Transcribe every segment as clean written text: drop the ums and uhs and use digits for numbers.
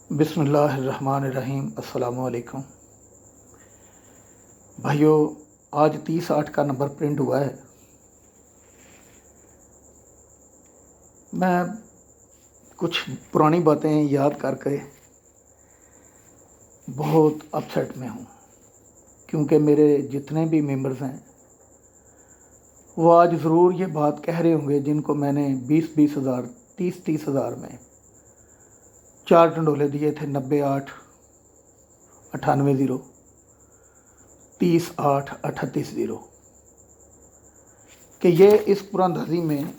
बिस्मिल्लाहिर्रहमानिर्रहीम। अस्सलामु अलैकुम भाइयों, आज 30-8 का नंबर प्रिंट हुआ है। मैं कुछ पुरानी बातें याद करके बहुत अपसेट में हूँ, क्योंकि मेरे जितने भी मेंबर्स हैं वो आज ज़रूर ये बात कह रहे होंगे जिनको मैंने 20-20 हज़ार 30-30 हज़ार में 4 टंडोले दिए थे। 98 98 ज़ीरो 30-8 38 ज़ीरो कि ये इस पुरांदाजी में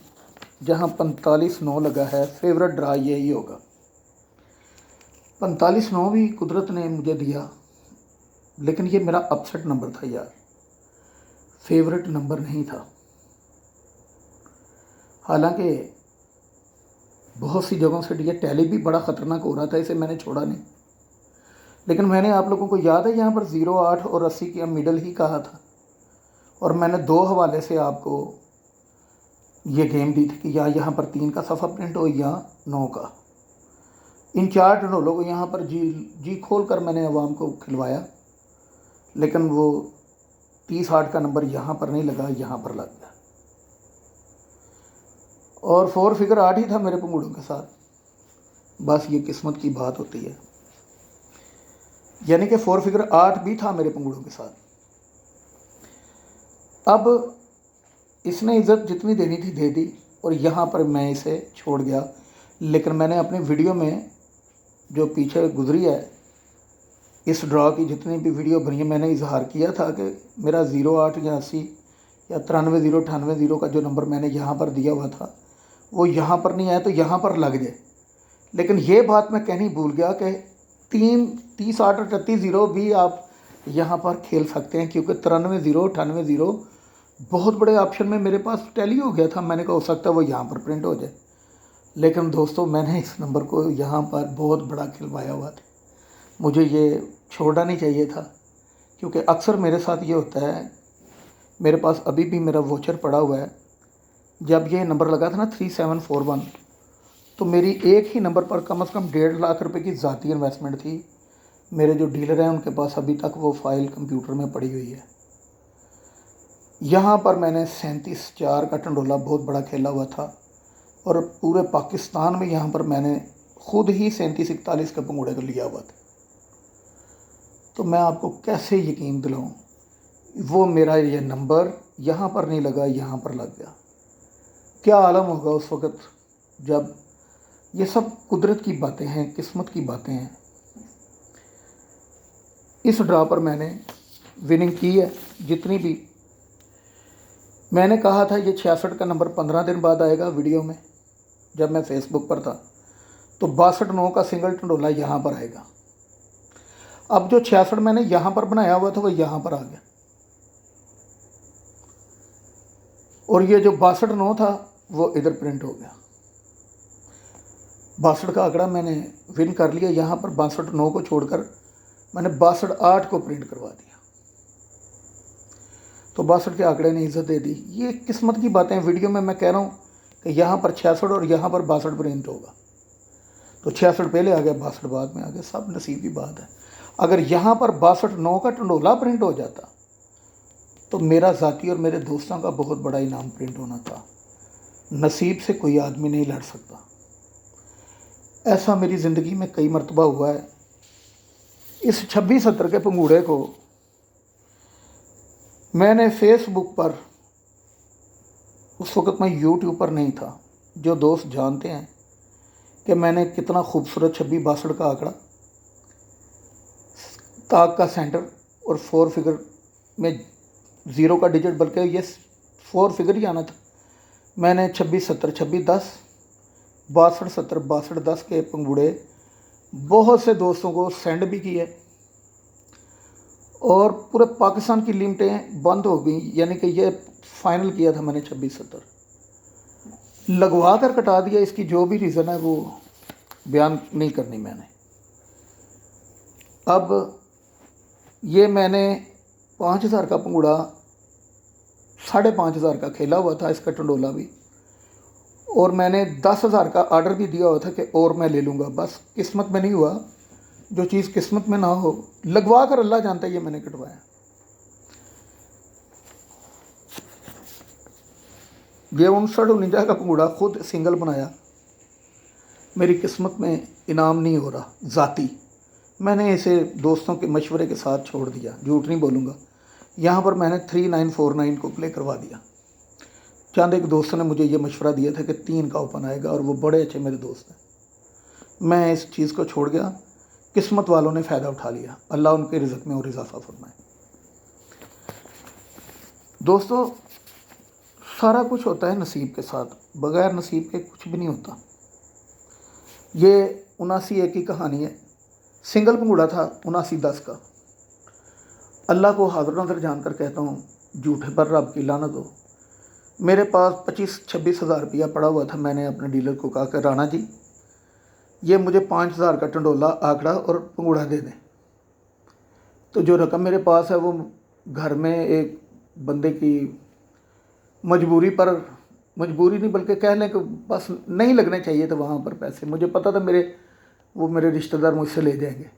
जहाँ 45-9 लगा है, फेवरेट ड्रा यही होगा। 45-9 भी कुदरत ने मुझे दिया, लेकिन ये मेरा अपसेट नंबर था यार, फेवरेट नंबर नहीं था। हालांकि बहुत सी जगहों से ये टैली भी बड़ा ख़तरनाक हो रहा था, इसे मैंने छोड़ा नहीं। लेकिन मैंने आप लोगों को याद है यहाँ पर 08 और 80 की मिडल ही कहा था, और मैंने 2 हवाले से आपको ये गेम दी थी कि या यहाँ पर 3 का सफ़ा प्रिंट हो या 9 का। इन 4 टंडोलों को यहाँ पर जी खोल कर मैंने अवाम को खिलवाया, लेकिन वो 30-8 का नंबर यहाँ पर नहीं लगा, यहाँ पर लग गया। और 4 फिगर 8 ही था मेरे पंगूड़ों के साथ। बस ये किस्मत की बात होती है, यानी कि 4 फिगर 8 भी था मेरे पंगूड़ों के साथ। अब इसने इज़्ज़त जितनी देनी थी दे दी, और यहाँ पर मैं इसे छोड़ गया। लेकिन मैंने अपनी वीडियो में जो पीछे गुजरी है, इस ड्रॉ की जितनी भी वीडियो बनी है, मैंने इजहार किया था कि मेरा 08 या 80 या 93 ज़ीरो 98 ज़ीरो का जो नंबर मैंने यहाँ पर दिया हुआ था वो यहाँ पर नहीं आया तो यहाँ पर लग जाए। लेकिन ये बात मैं कहनी भूल गया कि 30-8 और 38 ज़ीरो भी आप यहाँ पर खेल सकते हैं, क्योंकि 93 ज़ीरो 98 ज़ीरो बहुत बड़े ऑप्शन में मेरे पास टैली हो गया था। मैंने कहा हो सकता है वो यहाँ पर प्रिंट हो जाए, लेकिन दोस्तों मैंने इस नंबर को यहाँ पर बहुत बड़ा खिलवाया हुआ था। मुझे ये छोड़ना नहीं चाहिए था, क्योंकि अक्सर मेरे साथ ये होता है। मेरे पास अभी भी मेरा वोचर पड़ा हुआ है। जब ये नंबर लगा था ना 3741, तो मेरी एक ही नंबर पर कम से कम 1.5 लाख रुपए की ज़ाती इन्वेस्टमेंट थी। मेरे जो डीलर हैं उनके पास अभी तक वो फाइल कंप्यूटर में पड़ी हुई है। यहाँ पर मैंने 37-4 का टंडोला बहुत बड़ा खेला हुआ था, और पूरे पाकिस्तान में यहाँ पर मैंने खुद ही 37-41 के पंगूड़े को लिया हुआ था। तो मैं आपको कैसे यकीन दिलाऊं, वो मेरा ये नंबर यहाँ पर नहीं लगा, यहाँ पर लग गया। क्या आलम होगा उस वक़्त जब ये सब कुदरत की बातें हैं, किस्मत की बातें हैं। इस ड्रा पर मैंने विनिंग की है जितनी भी। मैंने कहा था ये 66 का नंबर 15 दिन बाद आएगा। वीडियो में जब मैं फेसबुक पर था तो 62-9 का सिंगल टंडोला यहाँ पर आएगा। अब जो 66 मैंने यहाँ पर बनाया हुआ था वो यहाँ पर आ गया, और ये जो 62-9 था वो इधर प्रिंट हो गया। 62 का आंकड़ा मैंने विन कर लिया। यहाँ पर 62-9 को छोड़कर मैंने 62-8 को प्रिंट करवा दिया, तो 62 के आंकड़े ने इज्जत दे दी। ये किस्मत की बातें। वीडियो में मैं कह रहा हूँ कि यहाँ पर 66 और यहाँ पर 62 प्रिंट होगा, तो 66 पहले आ गया, 62 बाद में आ गया। सब नसीब की बात है। अगर यहाँ पर 62-9 का टंडोला प्रिंट हो जाता तो मेरा ज़ाती और मेरे दोस्तों का बहुत बड़ा इनाम प्रिंट होना था। नसीब से कोई आदमी नहीं लड़ सकता। ऐसा मेरी ज़िंदगी में कई मरतबा हुआ है। इस 26-70 के पंगूड़े को मैंने फेसबुक पर, उस वक़्त मैं यूट्यूब पर नहीं था, जो दोस्त जानते हैं कि मैंने कितना खूबसूरत 26-62 का आंकड़ा, ताक का सेंटर और 4 फिगर में 0 का डिजिट, बल्कि ये 4 फिगर ही आना था। मैंने 26-70 26-10 62-70 62-10 के पंगूड़े बहुत से दोस्तों को सेंड भी किए, और पूरे पाकिस्तान की लिमिटें बंद हो गई। यानी कि ये फाइनल किया था मैंने 26-70 लगवा कर कटा दिया। इसकी जो भी रीज़न है वो बयान नहीं करनी मैंने। अब ये मैंने 5000 का पंगूड़ा 5,500 का खेला हुआ था, इसका टंडोला भी, और मैंने 10,000 का आर्डर भी दिया हुआ था कि और मैं ले लूँगा। बस किस्मत में नहीं हुआ, जो चीज़ किस्मत में ना हो, लगवा कर अल्लाह जानता है ये मैंने कटवाया। ये 59-49 का पंगूड़ा खुद सिंगल बनाया, मेरी किस्मत में इनाम नहीं हो रहा ज़ाती, मैंने इसे दोस्तों के मशवरे के साथ छोड़ दिया, झूठ नहीं बोलूँगा। यहाँ पर मैंने 3949 को प्ले करवा दिया। चंद एक दोस्तों ने मुझे ये मशवरा दिया था कि 3 का ओपन आएगा, और वो बड़े अच्छे मेरे दोस्त हैं। मैं इस चीज़ को छोड़ गया, किस्मत वालों ने फ़ायदा उठा लिया, अल्लाह उनके रिज़्क़ में और इजाफ़ा फरमाए। दोस्तों, सारा कुछ होता है नसीब के साथ, बग़ैर नसीब के कुछ भी नहीं होता। ये 79-1 की कहानी है। सिंगल पंगूड़ा था 79-10 का। अल्लाह को हाज़िर नज़र जानकर कहता हूँ, झूठे पर रब की लानत हो। मेरे पास 25-26 हज़ार रुपया पड़ा हुआ था। मैंने अपने डीलर को कहा कि राणा जी, ये मुझे 5,000 का टंडोला, आंकड़ा और पंगूड़ा दे दें। तो जो रकम मेरे पास है वो घर में एक बंदे की मजबूरी नहीं बल्कि कह लें कि बस नहीं लगने चाहिए थे वहाँ पर पैसे। मुझे पता था मेरे रिश्तेदार मुझसे ले जाएंगे।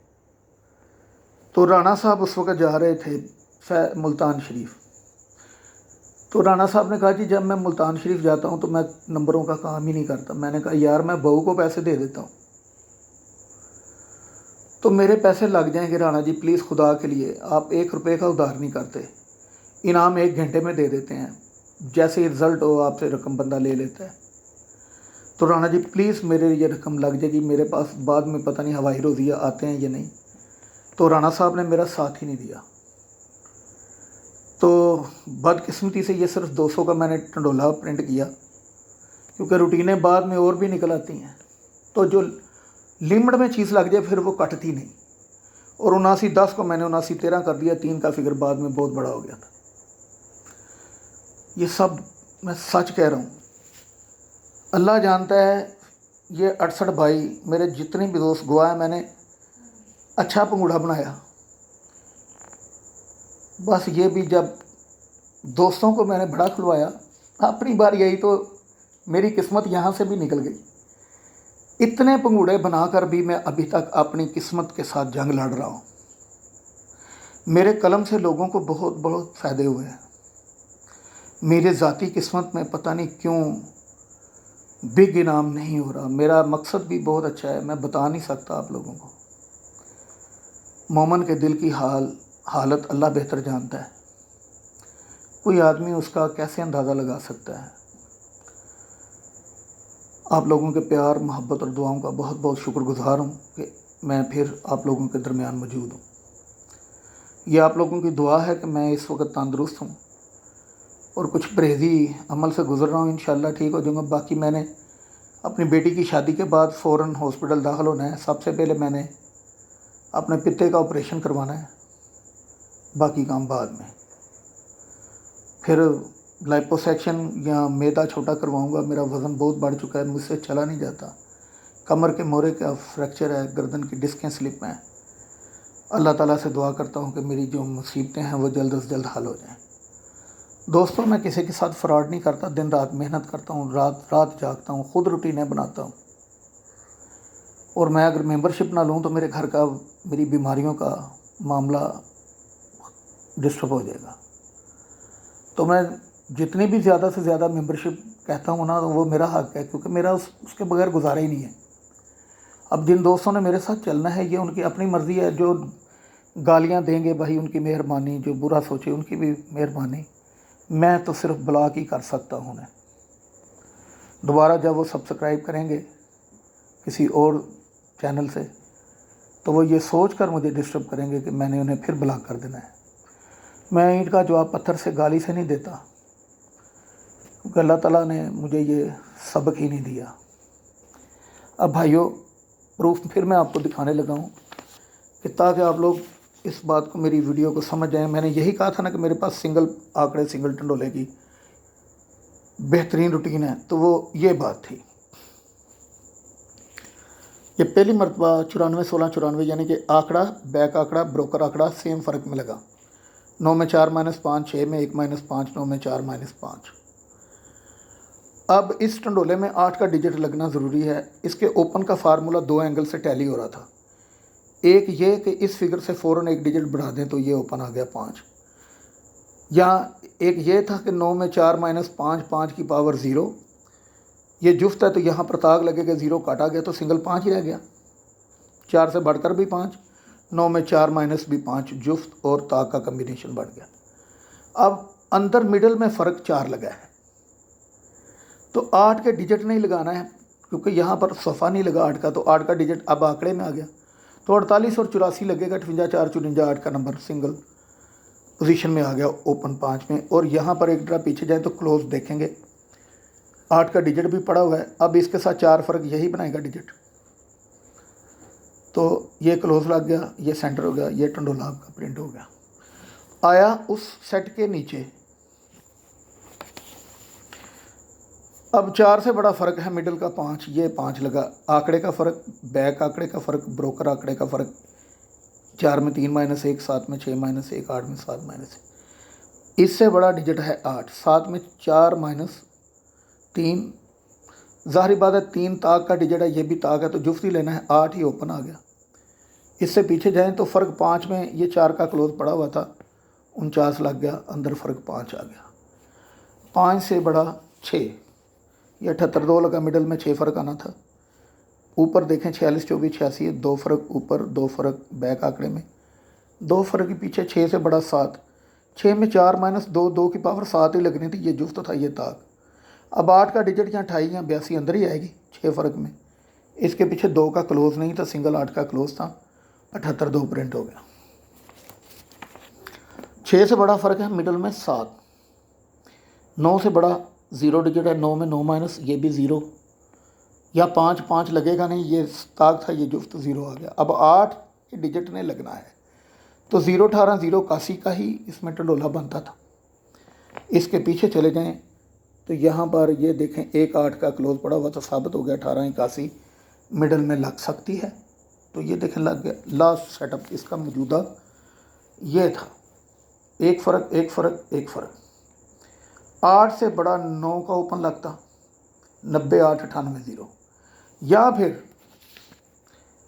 तो राणा साहब उस वक़्त जा रहे थे मुल्तान शरीफ। तो राणा साहब ने कहा जी, जब मैं मुल्तान शरीफ जाता हूँ तो मैं नंबरों का काम ही नहीं करता। मैंने कहा यार, मैं बहू को पैसे दे देता हूँ तो मेरे पैसे लग जाएंगे। राणा जी प्लीज़, खुदा के लिए आप 1 रुपये का उधार नहीं करते, इनाम 1 घंटे में दे देते हैं, जैसे ही रिज़ल्ट हो आपसे रकम बंदा ले लेता है। तो राणा जी प्लीज़, मेरे ये रकम लग जाएगी, मेरे पास बाद में पता नहीं हवाई रोज़िया आते हैं या नहीं। तो राणा साहब ने मेरा साथ ही नहीं दिया। तो बदकिस्मती से ये सिर्फ 200 का मैंने टंडोला प्रिंट किया, क्योंकि रूटीनें बाद में और भी निकल आती हैं। तो जो लिमिट में चीज़ लग जाए फिर वो कटती नहीं। और 79-10 को मैंने 79-13 कर दिया। 3 का फिगर बाद में बहुत बड़ा हो गया था। ये सब मैं सच कह रहा हूँ, अल्लाह जानता है। ये 68 भाई मेरे जितने भी दोस्त गवाह, मैंने अच्छा पंगूड़ा बनाया। बस ये भी जब दोस्तों को मैंने बड़ा खुलवाया, अपनी बार यही तो मेरी किस्मत यहाँ से भी निकल गई। इतने पंगूड़े बनाकर भी मैं अभी तक अपनी किस्मत के साथ जंग लड़ रहा हूँ। मेरे कलम से लोगों को बहुत बहुत फ़ायदे हुए हैं। मेरे ज़ाती किस्मत में पता नहीं क्यों बिग इनाम नहीं हो रहा। मेरा मकसद भी बहुत अच्छा है, मैं बता नहीं सकता आप लोगों को। मोमन के दिल की हालत अल्लाह बेहतर जानता है। कोई आदमी उसका कैसे अंदाज़ा लगा सकता है। आप लोगों के प्यार, मोहब्बत और दुआओं का बहुत बहुत शुक्रगुज़ार हूँ कि मैं फिर आप लोगों के दरमियान मौजूद हूँ। ये आप लोगों की दुआ है कि मैं इस वक्त तंदुरुस्त हूँ और कुछ परहेज़ी अमल से गुज़र रहा हूँ। इंशाअल्लाह ठीक हो जाऊँगा। बाकी मैंने अपनी बेटी की शादी के बाद फ़ौरन हॉस्पिटल दाखिल होना है। सबसे पहले मैंने अपने पित्ते का ऑपरेशन करवाना है, बाकी काम बाद में। फिर लाइपोसैक्शन या मैदा छोटा करवाऊंगा। मेरा वज़न बहुत बढ़ चुका है, मुझसे चला नहीं जाता। कमर के मोरे का फ्रैक्चर है, गर्दन की डिस्कें स्लिप हैं। अल्लाह ताला से दुआ करता हूँ कि मेरी जो मुसीबतें हैं वो जल्द से जल्द हल हो जाएं। दोस्तों, मैं किसी के साथ फ्रॉड नहीं करता। दिन रात मेहनत करता हूँ, रात रात जागता हूँ, ख़ुद रूटीनें बनाता हूँ। और मैं अगर मेंबरशिप ना लूँ तो मेरे घर का, मेरी बीमारियों का मामला डिस्टर्ब हो जाएगा। तो मैं जितनी भी ज़्यादा से ज़्यादा मेंबरशिप कहता हूँ ना, तो वो मेरा हक़ है, क्योंकि मेरा उसके बगैर गुजारा ही नहीं है। अब जिन दोस्तों ने मेरे साथ चलना है ये उनकी अपनी मर्ज़ी है। जो गालियाँ देंगे भाई उनकी मेहरबानी, जो बुरा सोचे उनकी भी मेहरबानी। मैं तो सिर्फ ब्लॉक ही कर सकता हूँ उन्हें। दोबारा जब वो सब्सक्राइब करेंगे किसी और चैनल से तो वो ये सोच कर मुझे डिस्टर्ब करेंगे कि मैंने उन्हें फिर ब्लॉक कर देना है। मैं ईंट का जवाब पत्थर से, गाली से नहीं देता, क्योंकि अल्लाह ताला ने मुझे ये सबक ही नहीं दिया। अब भाइयों, प्रूफ फिर मैं आपको दिखाने लगा हूँ कि ताकि आप लोग इस बात को, मेरी वीडियो को समझ जाएं। मैंने यही कहा था ना कि मेरे पास सिंगल आंकड़े, सिंगल टंडोले की बेहतरीन रूटीन है, तो वो ये बात थी। ये पहली मरतबा 94-16-94 यानी कि आंकड़ा, बैक आंकड़ा, ब्रोकर आंकड़ा सेम फ़र्क में लगा। 9 में 4 -5, 6 में 1 -5, 9 में 4 -5। अब इस टंडोले में 8 का डिजिट लगना ज़रूरी है। इसके ओपन का फार्मूला 2 एंगल से टैली हो रहा था। एक ये कि इस फिगर से फ़ौरन एक डिजिट बढ़ा दें तो ये ओपन आ गया 5। या एक ये था कि 9 में 4 माइनस 5, 5 की पावर 0, ये जुफ्त है तो यहाँ पर ताक लगेगा, 0 काटा गया तो सिंगल 5 ही रह गया। 4 से बढ़कर भी 5, 9 में 4 माइनस भी 5, जुफ्त और ताक का कम्बिनेशन बढ़ गया। अब अंदर मिडल में फ़र्क 4 लगा है, तो 8 के डिजिट नहीं लगाना है क्योंकि यहाँ पर सफ़ा नहीं लगा 8 का, तो 8 का डिजिट अब आंकड़े में आ गया, तो 48 और 84 लगेगा, 58, 4, 54, 8 का नंबर सिंगल पोजीशन में आ गया ओपन 5 में। और यहाँ पर एक ड्रा पीछे जाए तो क्लोज देखेंगे 8 का डिजिट भी पड़ा हुआ है। अब इसके साथ 4 फ़र्क यही बनाएगा डिजिट, तो ये क्लोज लग गया, ये सेंटर हो गया, ये टंडोलाब का प्रिंट हो गया। आया उस सेट के नीचे, अब 4 से बड़ा फ़र्क है मिडल का 5, ये 5 लगा, आंकड़े का फ़र्क, बैक आंकड़े का फ़र्क, ब्रोकर आंकड़े का फ़र्क, 4 में 3 माइनस 1, 7 में 6 माइनस 1, 8 में 7 माइनस 1, इससे बड़ा डिजिट है 8, 7 में 4 माइनस 3, ज़ाहिर बात है 3 ताक का डिजिट है, ये भी ताक है तो जुफ्त ही लेना है, 8 ही ओपन आ गया। इससे पीछे जाएं तो फ़र्क 5 में, ये 4 का क्लोज पड़ा हुआ था, 49 लग गया, अंदर फ़र्क 5 आ गया। 5 से बड़ा 6, ये 78, 2 लगा, मिडल में 6 फ़र्क आना था। ऊपर देखें 46, 24, 86 है, 2 फ़र्क ऊपर, 2 फ़र्क बैक आंकड़े में, 2 फ़र्क के पीछे 6 से बड़ा 7, 6 में 4 माइनस 2, 2 की पावर 7 ही लगनी थी, ये जुफ्त था, ये ताक। अब 8 का डिजिट या 28 या 82 अंदर ही आएगी 6 फ़र्क में, इसके पीछे 2 का क्लोज नहीं था, सिंगल 8 का क्लोज था, 78, 2 प्रिंट हो गया। 6 से बड़ा फ़र्क है मिडल में 7, 9 से बड़ा 0 डिजिट है, 9 में 9 माइनस, ये भी 0, या 5, 5 लगेगा नहीं, ये ताक था, ये जुफ्त 0 आ गया। अब 8 डिजिट ने लगना है, तो 0, 18, 0, 81 का ही इसमें टंडोला बनता था। इसके पीछे चले जाएं तो यहाँ पर ये देखें 1, 8 का क्लोज पड़ा हुआ तो साबित हो गया 18, 81 मिडल में लग सकती है, तो ये देखें लग गया। लास्ट सेटअप इसका मौजूदा ये था, 1 फ़र्क, 1 फ़र्क, 1 फ़र्क, 8 से बड़ा 9 का ओपन लगता, 90, 8, 98, 0, या फिर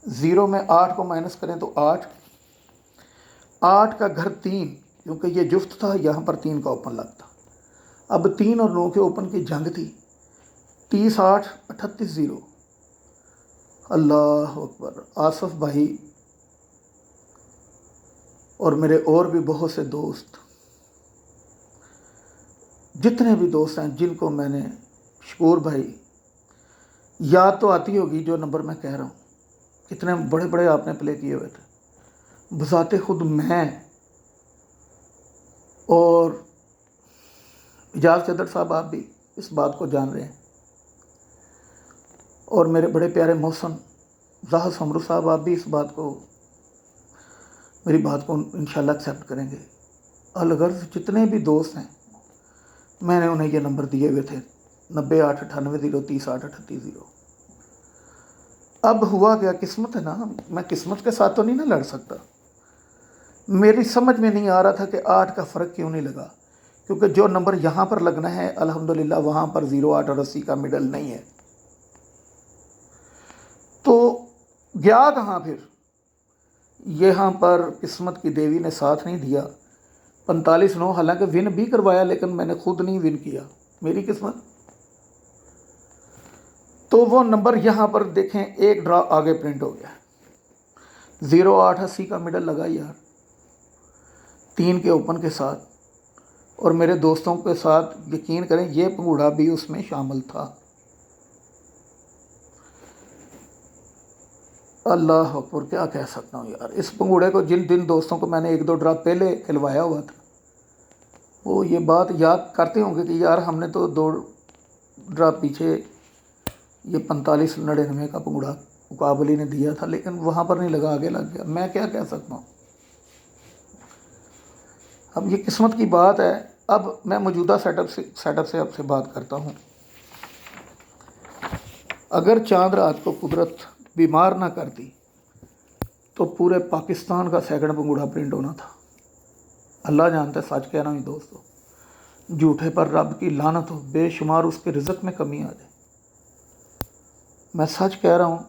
0 में 8 को माइनस करें तो 8, 8 का घर 3, क्योंकि ये जुफ्त था, यहाँ पर 3 का ओपन लगता। अब 3 और 9 के ओपन की जंग थी, 30, 8, 38, 0, अल्लाह अकबर। आसफ़ भाई और मेरे और भी बहुत से दोस्त, जितने भी दोस्त हैं जिनको मैंने, शकूर भाई, याद तो आती होगी जो नंबर मैं कह रहा हूँ, कितने बड़े बड़े आपने प्ले किए हुए थे। बज़ाते खुद मैं और इजाज़ चदर साहब, आप भी इस बात को जान रहे हैं, और मेरे बड़े प्यारे मोहसन ज़ाहद समरू साहब, आप भी इस बात को, मेरी बात को इंशाल्लाह एक्सेप्ट करेंगे। अलगर्ज जितने भी दोस्त हैं, मैंने उन्हें ये नंबर दिए हुए थे, 90, 8, 98, 0, 30, 8, 38, 0। अब हुआ क्या, किस्मत है ना, मैं किस्मत के साथ तो नहीं ना लड़ सकता। मेरी समझ में नहीं आ रहा था कि 8 का फ़र्क क्यों नहीं लगा, क्योंकि जो नंबर यहाँ पर लगना है अल्हम्दुलिल्लाह वहाँ पर 0, 8 और 80 का मिडल नहीं है, तो गया कहाँ फिर। यहाँ पर किस्मत की देवी ने साथ नहीं दिया, 45, 9 हालांकि विन भी करवाया, लेकिन मैंने खुद नहीं विन किया, मेरी किस्मत। तो वो नंबर यहाँ पर देखें, एक ड्रा आगे प्रिंट हो गया, 0, 8, 80 का मिडल लगा यार, 3 के ओपन के साथ, और मेरे दोस्तों के साथ यकीन करें ये पंगूड़ा भी उसमें शामिल था। अल्लाह अकबर, क्या कह सकता हूँ यार। इस पंगूड़े को जिन दोस्तों को मैंने 1-2 ड्रा पहले खिलवाया हुआ था, वो ये बात याद करते होंगे कि यार हमने तो 2 ड्रा पीछे ये 45, 99 का पंगूड़ा मुकाबली ने दिया था, लेकिन वहाँ पर नहीं लगा, आगे लग गया। मैं क्या कह सकता हूँ, अब ये किस्मत की बात है। अब मैं मौजूदा सेटअप से आपसे बात करता हूँ। अगर चांद रात को कुदरत बीमार ना करती तो पूरे पाकिस्तान का सेकंड पंगूड़ा प्रिंट होना था। अल्लाह जानता है, सच कह रहा हूँ दोस्तों, झूठे पर रब की लानत हो, बेशुमार उसके रिज़्क़ में कमी आ जाए। मैं सच कह रहा हूँ,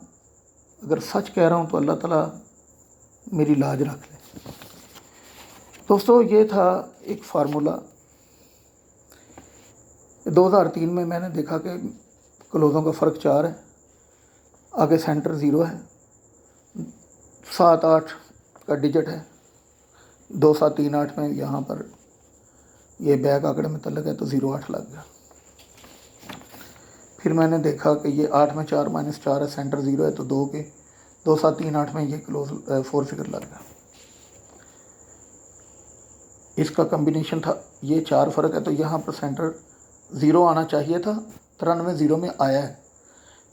अगर सच कह रहा हूँ तो अल्लाह ताला मेरी लाज रख ले। दोस्तों ये था एक फार्मूला। 2003 में मैंने देखा कि क्लोज़ों का फ़र्क 4 है, आगे सेंटर 0 है, 7-8 का डिजिट है, 2738 में यहाँ पर ये बैक आंकड़े में तल्लक है तो 08 लग गया। फिर मैंने देखा कि ये 8 में 4 -4 है, सेंटर 0 है तो 2 के 2738 में ये क्लोज 4 फिगर लग गया। इसका कम्बिनेशन था, ये 4 फ़र्क है तो यहाँ पर सेंटर 0 आना चाहिए था, 93 0 में आया है।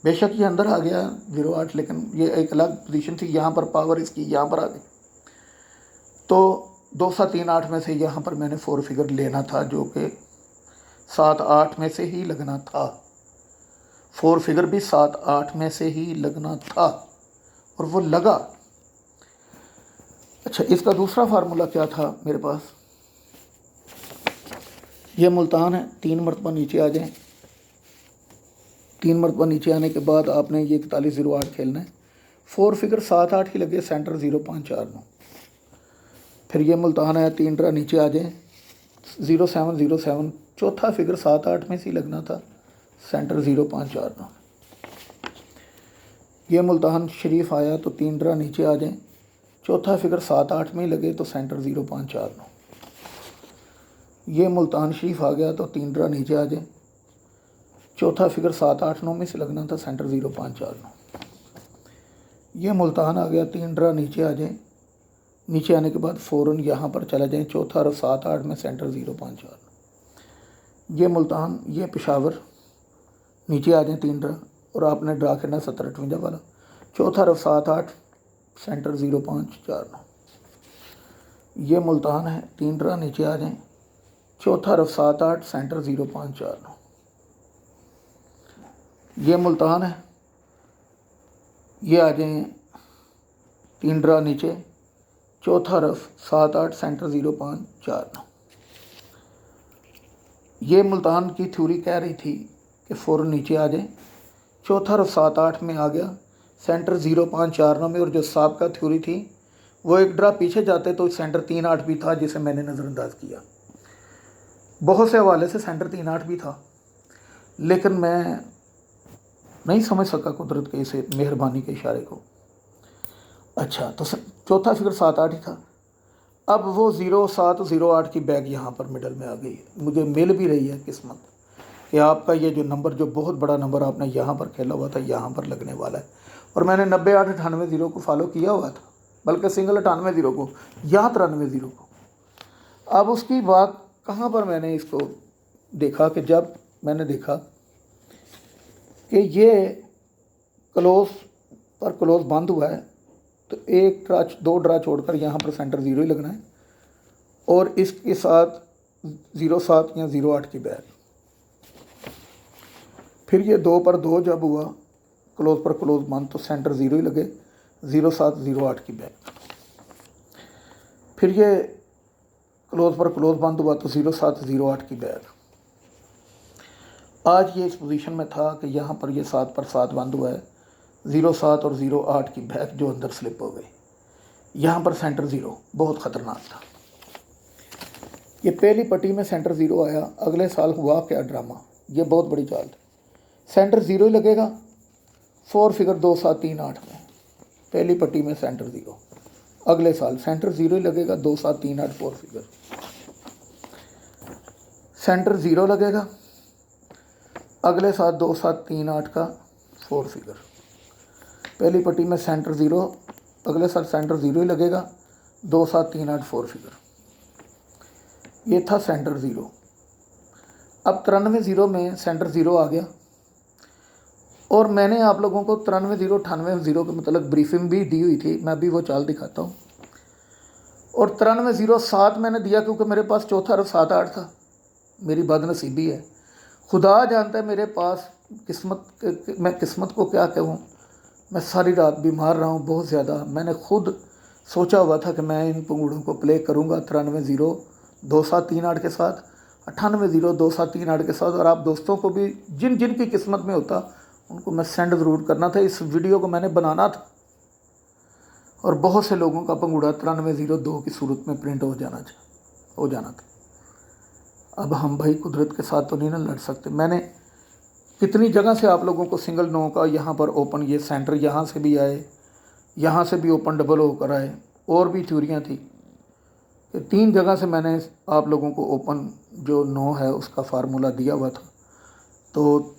बेशक ये अंदर आ गया 08, लेकिन ये एक अलग पोजीशन थी, यहाँ पर पावर इसकी यहाँ पर आ गई। तो 2738 में से यहाँ पर मैंने 4 फिगर लेना था, जो कि 7-8 में से ही लगना था। 4 फिगर भी 7-8 में से ही लगना था और वो लगा। अच्छा, इसका दूसरा फार्मूला क्या था मेरे पास, ये मुल्तान है, 3 मरतबा नीचे आ जाएं। 3 मरतबा नीचे आने के बाद आपने ये 4108 खेलना है। 4 फिगर 7-8 ही लगे, सेंटर 0549। फिर ये मुल्तान है, 3 ड्रा नीचे आ जाएं, 0707। चौथा फिगर 7-8 में से ही लगना था, सेंटर 0549। ये मुल्तान शरीफ आया तो 3 ड्रा नीचे आ जाएं, चौथा फिगर 7-8 में ही लगे तो सेंटर 0549। ये मुल्तान शरीफ आ गया तो 3 ड्रा नीचे आ जाएं, चौथा फिगर 7-8-9 में से लगना था, सेंटर 0549। ये मुल्तान आ गया, 3 ड्रा नीचे आ जाएं, नीचे आने के बाद फ़ौरन यहाँ पर चला जाएं, चौथा और 7-8 में सेंटर 0549। ये मुल्तान, ये पेशावर, नीचे आ जाएं 3 ड्रा और आपने ड्रा करना 70-58 वाला, चौथा और 7-8 सेंटर 0549। ये मुल्तान है, 3 ड्रा नीचे आ जाएं, चौथा और 7-8 सेंटर 0549। ये मुल्तान है, ये आ जाएं 3 ड्रा नीचे, चौथा रफ 7-8 सेंटर 0549। ये मुल्तान की थ्योरी कह रही थी कि फ़ौरन नीचे आ जाए, चौथा रफ 7-8 में आ गया, सेंटर 0549 में। और जो साबका थ्योरी थी वो एक ड्रा पीछे जाते तो सेंटर 38 भी था, जिसे मैंने नज़रअंदाज किया। बहुत से हवाले से सेंटर 38 भी था, लेकिन मैं नहीं समझ सका कुदरत के इसे मेहरबानी के इशारे को। अच्छा, तो चौथा फिगर 7-8 ही था। अब वो 0708 की बैग यहाँ पर मिडल में आ गई। मुझे मिल भी रही है किस्मत कि आपका ये जो नंबर, जो बहुत बड़ा नंबर आपने यहाँ पर खेला हुआ था, यहाँ पर लगने वाला है। और मैंने 98-98 को फॉलो किया हुआ था, बल्कि सिंगल 98 को, यहाँ 93 को। अब उसकी बात कहाँ पर मैंने इसको देखा कि जब मैंने देखा कि ये क्लोज पर क्लोज बंद हुआ है तो 1 ड्रा 2 ड्रा छोड़कर यहाँ पर सेंटर 0 ही लगना है और इसके साथ 07 या 08 की बैग। फिर ये 2 पर 2 जब हुआ क्लोज पर क्लोज बंद तो सेंटर 0 ही लगे, 07-08 की बैग। फिर ये क्लोज पर क्लोज बंद हुआ तो 07-08 की बैग। आज ये इस पोजीशन में था कि यहाँ पर ये 7 पर 7 बंद हुआ है, 07 और 08 की बैग जो अंदर स्लिप हो गई। यहाँ पर सेंटर 0 बहुत ख़तरनाक था। ये पहली पट्टी में सेंटर 0 आया, अगले साल हुआ क्या ड्रामा, ये बहुत बड़ी चाल थी। सेंटर 0 ही लगेगा, 4 फिगर 2738 में पहली पट्टी में सेंटर 0, अगले साल सेंटर 0 ही लगेगा, 2738 4 फिगर, सेंटर 0 लगेगा, अगले साल 2738 का 4 फिगर, पहली पट्टी में सेंटर 0, अगले साल सेंटर 0 ही लगेगा, 2738 4 फिगर। ये था सेंटर 0। अब 93-0 में सेंटर 0 आ गया और मैंने आप लोगों को 93-0 98-0 के मतलब ब्रीफिंग भी दी हुई थी, मैं भी वो चाल दिखाता हूँ। और 93-0 7 मैंने दिया क्योंकि मेरे पास चौथा रफ 7-8 था। मेरी बदनसीबी है, खुदा जानता है मेरे पास किस्मत, मैं किस्मत को क्या कहूँ। मैं सारी रात बीमार रहा हूँ बहुत ज़्यादा। मैंने खुद सोचा हुआ था कि मैं इन पंगूड़ों को प्ले करूँगा 93-0 2738 के साथ, 98-0 2738 के साथ। और आप दोस्तों को भी जिन जिन की किस्मत में होता उनको मैं सेंड ज़रूर करना था। इस वीडियो को मैंने बनाना था और बहुत से लोगों का पंगूड़ा 9302 की सूरत में प्रिंट हो जाना था। अब हम भाई कुदरत के साथ तो नहीं ना लड़ सकते। मैंने कितनी जगह से आप लोगों को सिंगल 9 का यहाँ पर ओपन, ये सेंटर यहाँ से भी आए, यहाँ से भी ओपन डबल होकर आए, और भी थ्योरियाँ थी। 3 जगह से मैंने आप लोगों को ओपन जो 9 है उसका फार्मूला दिया हुआ था। तो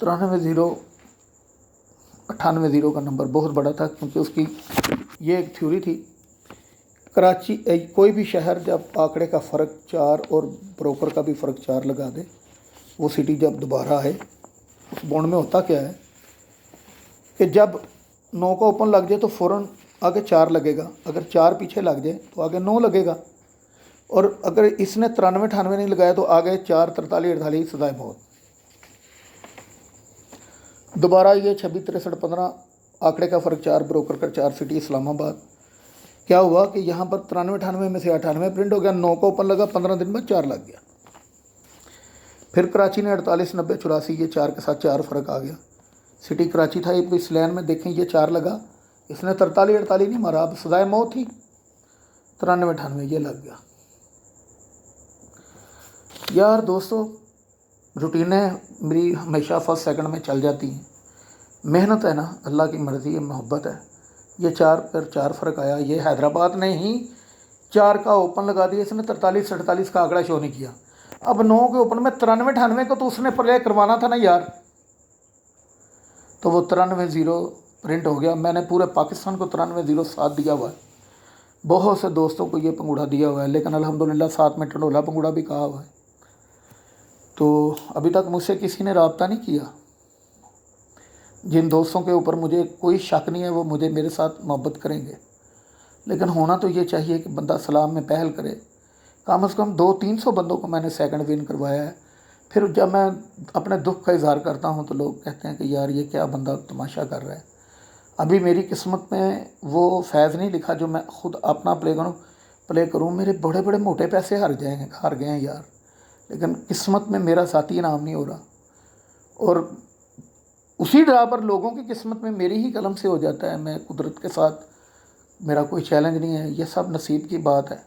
93-0-98-0 का नंबर बहुत बड़ा था, क्योंकि उसकी ये एक थ्योरी थी। कराची कोई भी शहर जब आंकड़े का फ़र्क 4 और ब्रोकर का भी फ़र्क 4 लगा दे, वो सिटी जब दोबारा आए, उस बॉन्ड में होता क्या है कि जब 9 का ओपन लग जाए तो फ़ौरन आगे 4 लगेगा, अगर 4 पीछे लग जाए तो आगे 9 लगेगा, और अगर इसने 93-98 नहीं लगाया तो आगे 4, 43, 48 सदाए मौत। दोबारा ये 26, 63, 15 आंकड़े का फ़र्क 4, ब्रोकर का 4, सिटी इस्लामाबाद। क्या हुआ कि यहाँ पर 93-98 में से 98 प्रिंट हो गया, 9 का ओपन लगा, 15 दिन बाद 4 लग गया। फिर कराची ने 48, 90, 84, ये 4 के साथ 4 फ़र्क आ गया। सिटी कराची था, इस लाइन में देखें ये 4 लगा, इसने 43, 48 नहीं मारा, अब सदाए मौत थी, 93-98 ये लग गया। यार दोस्तों, रूटीनें मेरी हमेशा फर्स्ट सेकंड में चल जाती हैं। मेहनत है ना, अल्लाह की मर्ज़ी है, मोहब्बत है। ये 4 पर 4 फ़र्क आया। ये हैदराबाद ने ही 4 का ओपन लगा दिया, इसने 43, 48 का आंकड़ा शो नहीं किया। अब 9 के ओपन में 93-98 को तो उसने प्ले करवाना था ना यार, तो वो 93-0 प्रिंट हो गया। मैंने पूरे पाकिस्तान को 93-0 साथ दिया हुआ है। बहुत से दोस्तों को ये पंगूड़ा दिया हुआ है, लेकिन अल्हम्दुलिल्लाह साथ में टंडोला पंगूड़ा भी कहा हुआ है। तो अभी तक मुझसे किसी ने रब्ता नहीं किया। जिन दोस्तों के ऊपर मुझे कोई शक नहीं है वो मुझे मेरे साथ मोहब्बत करेंगे, लेकिन होना तो ये चाहिए कि बंदा सलाम में पहल करे। कम से कम 200-300 बंदों को मैंने सेकंड विन करवाया है। फिर जब मैं अपने दुख का इज़हार करता हूँ तो लोग कहते हैं कि यार ये क्या बंदा तमाशा कर रहा है। अभी मेरी किस्मत में वो फैज़ नहीं लिखा जो मैं ख़ुद अपना प्ले करूँ। मेरे बड़े बड़े मोटे पैसे हार गए हैं यार, लेकिन किस्मत में मेरा साथी इनाम नहीं हो रहा। और उसी ड्रा पर लोगों की किस्मत में मेरी ही कलम से हो जाता है। मैं कुदरत के साथ, मेरा कोई चैलेंज नहीं है, ये सब नसीब की बात है।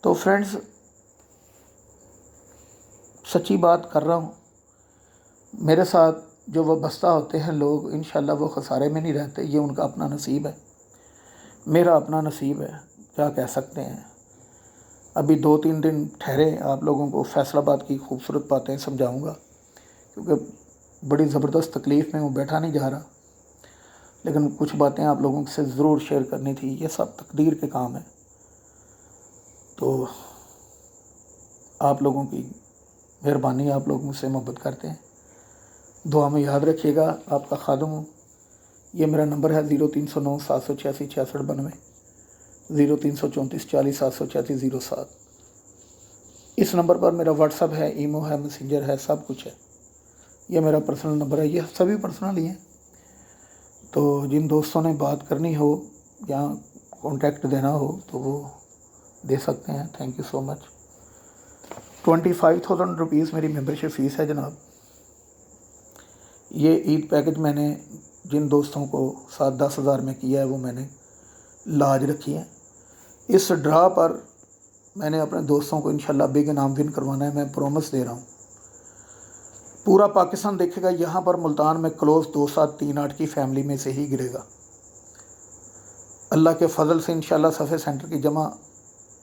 तो फ्रेंड्स, सच्ची बात कर रहा हूँ, मेरे साथ जो वाबस्ता होते हैं लोग, इंशाल्लाह वो खसारे में नहीं रहते। ये उनका अपना नसीब है, मेरा अपना नसीब है, क्या कह सकते हैं। अभी 2-3 दिन ठहरे, आप लोगों को फैसलाबाद की खूबसूरत बातें समझाऊंगा, क्योंकि बड़ी ज़बरदस्त तकलीफ़ में हूँ, बैठा नहीं जा रहा, लेकिन कुछ बातें आप लोगों से ज़रूर शेयर करनी थी। ये सब तकदीर के काम है। तो आप लोगों की मेहरबानी, आप लोग मुझसे मोहब्बत करते हैं, दुआ में याद रखिएगा। आपका खादम हूँ। ये मेरा नंबर है 0309 786 6692, 0334 40 786 07। इस नंबर पर मेरा व्हाट्सअप है, ईमो है, मैसेंजर है, सब कुछ है। ये मेरा पर्सनल नंबर है, ये सभी पर्सनल ही हैं। तो जिन दोस्तों ने बात करनी हो या कॉन्टैक्ट देना हो तो वो दे सकते हैं। Thank you so much. 25,000 rupees मेरी मेंबरशिप फ़ीस है जनाब। ये ईद पैकेज मैंने जिन दोस्तों को 7-10 हज़ार में किया है वो मैंने लाज रखी है। इस ड्रा पर मैंने अपने दोस्तों को इंशाल्लाह बिग इनाम विन करवाना है, मैं प्रॉमिस दे रहा हूँ। पूरा पाकिस्तान देखेगा, यहाँ पर मुल्तान में क्लोज 2738 की फैमिली में से ही गिरेगा। अल्लाह के फ़ज़ल से इंशाल्लाह सफ़े सेंटर की जमा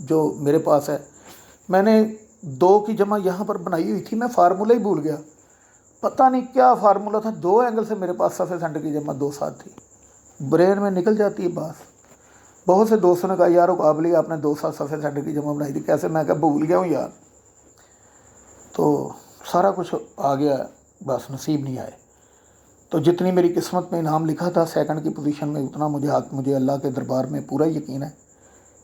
जो मेरे पास है, मैंने 2 की जमा यहाँ पर बनाई हुई थी, मैं फार्मूला ही भूल गया, पता नहीं क्या फार्मूला था। 2 एंगल से मेरे पास सफ़े सेंटर की जमा 2 साथ थी, ब्रेन में निकल जाती है बात। बहुत से दोस्तों ने कहा यार काबली आपने 2 साथ सफ़े सेंटर की जमा बनाई थी कैसे, मैं क्या भूल गया हूँ यार। तो सारा कुछ आ गया, बस नसीब नहीं आए। तो जितनी मेरी किस्मत में इनाम लिखा था सेकंड की पोजीशन में, उतना मुझे अल्लाह के दरबार में पूरा यकीन है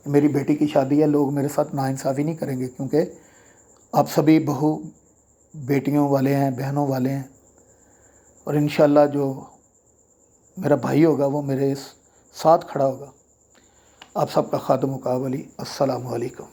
कि मेरी बेटी की शादी है, लोग मेरे साथ नाइंसाफ़ी नहीं करेंगे, क्योंकि आप सभी बहू बेटियों वाले हैं, बहनों वाले हैं। और इंशाल्लाह जो मेरा भाई होगा वो मेरे साथ खड़ा होगा। आप सबका खादिम काबली। अस्सलामु अलैकुम।